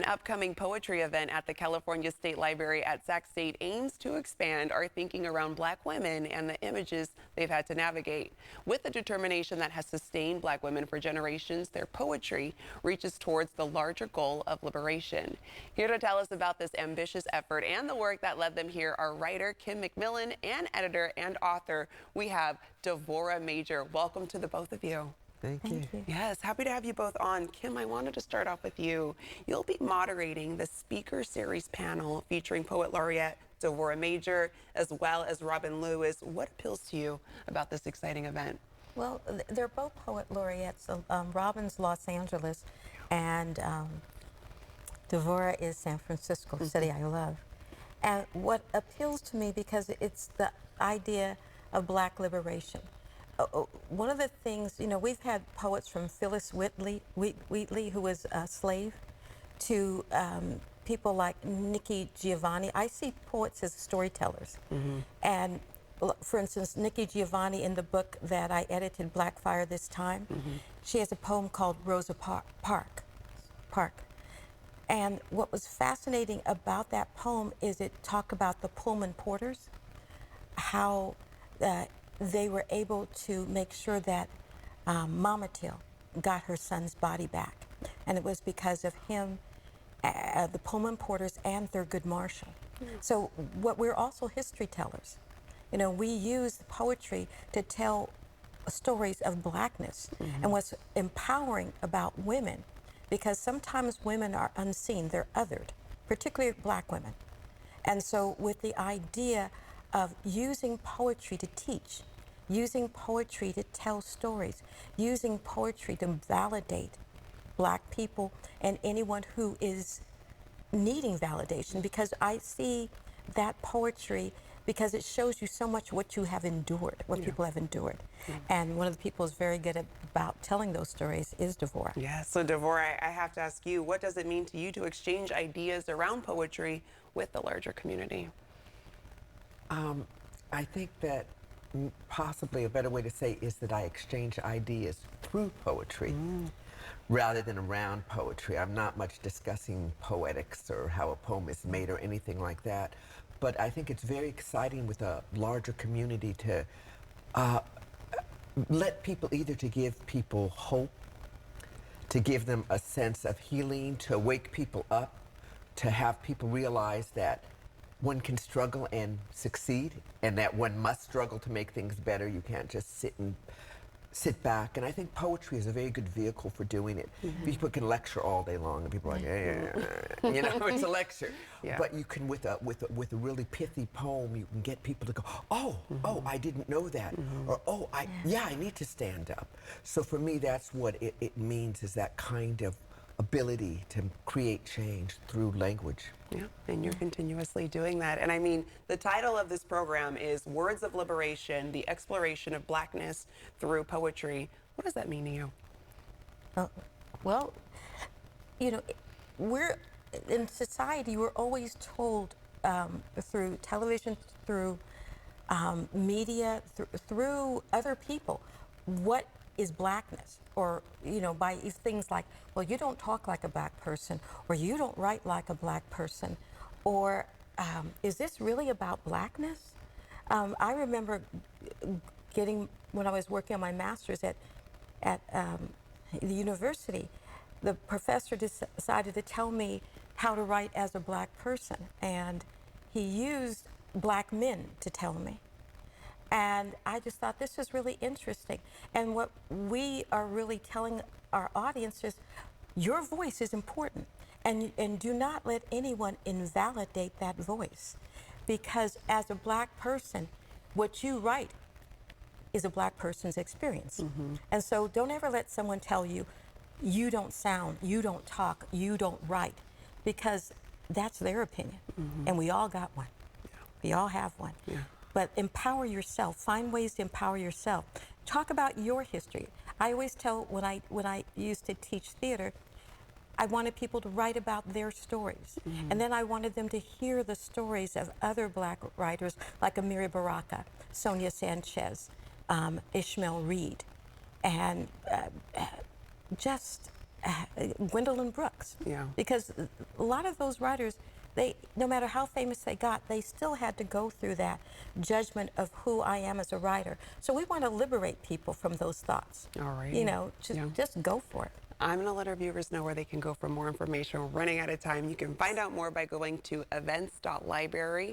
An upcoming poetry event at the California State Library at Sac State aims to expand our thinking around Black women and the images they've had to navigate. With the determination that has sustained Black women for generations, their poetry reaches towards the larger goal of liberation. Here to tell us about this ambitious effort and the work that led them here are writer Kim McMillan and editor and author, we have Devorah Major. Welcome to the both of you. Thank you. Yes, happy to have you both on. Kim, I wanted to start off with you. You'll be moderating the Speaker Series panel featuring Poet Laureate Devorah Major as well as Robin Lewis. What appeals to you about this exciting event? Well, they're both poet laureates. Robin's Los Angeles, and Devorah is San Francisco, city I love. And what appeals to me, because it's the idea of Black liberation. One of the things, you know, we've had poets from Phyllis Wheatley, who was a slave, to people like Nikki Giovanni. I see poets as storytellers. And for instance, Nikki Giovanni, in the book that I edited, Black Fire This Time, she has a poem called Rosa Park. And what was fascinating about that poem is it talked about the Pullman porters, how they were able to make sure that Mama Till got her son's body back. And it was because of him, the Pullman porters, and Thurgood Marshall. So we're also history tellers. You know, we use poetry to tell stories of Blackness. And what's empowering about women, because sometimes women are unseen, they're othered, particularly Black women. And so with the idea of using poetry to teach, using poetry to tell stories, using poetry to validate Black people and anyone who is needing validation, because I see that poetry because it shows you so much what you have endured, what people have endured. And one of the people who's very good about telling those stories is Devorah. Yeah, so Devorah, I have to ask you, what does it mean to you to exchange ideas around poetry with the larger community? I think that possibly a better way to say is that I exchange ideas through poetry rather than around poetry. I'm not much discussing poetics or how a poem is made or anything like that, but I think it's very exciting with a larger community to let people, either to give people hope, to give them a sense of healing, to wake people up, to have people realize that one can struggle and succeed, and that one must struggle to make things better. You can't just sit back. And I think poetry is a very good vehicle for doing it. People can lecture all day long, and people are like, you know, it's a lecture. But you can, with a really pithy poem, you can get people to go, oh, I didn't know that, or I need to stand up. So for me, that's what it means, is that kind of ability to create change through language. Yeah, and you're continuously doing that. And I mean, the title of this program is Words of Liberation, the Exploration of Blackness Through Poetry. What does that mean to you? Well, you know, we're in society, we're always told through television, through media, through other people, what is Blackness, or, you know, by things like, well, you don't talk like a Black person, or you don't write like a Black person, or is this really about Blackness? I remember when I was working on my master's at the university, the professor decided to tell me how to write as a Black person, and he used Black men to tell me. And I just thought this was really interesting. And what we are really telling our audience is, your voice is important. And do not let anyone invalidate that voice. Because as a Black person, what you write is a Black person's experience. And so don't ever let someone tell you, you don't sound, you don't talk, you don't write. Because that's their opinion. And we all got one. We all have one. But empower yourself. Find ways to empower yourself. Talk about your history. I always tell, when I used to teach theater, I wanted people to write about their stories. And then I wanted them to hear the stories of other Black writers like Amiri Baraka, Sonia Sanchez, Ishmael Reed, and just Gwendolyn Brooks. Yeah. Because a lot of those writers, no matter how famous they got, they still had to go through that judgment of who I am as a writer. So we want to liberate people from those thoughts. All right. You know, just go for it. I'm going to let our viewers know where they can go for more information. We're running out of time. You can find out more by going to events.library.ca.gov.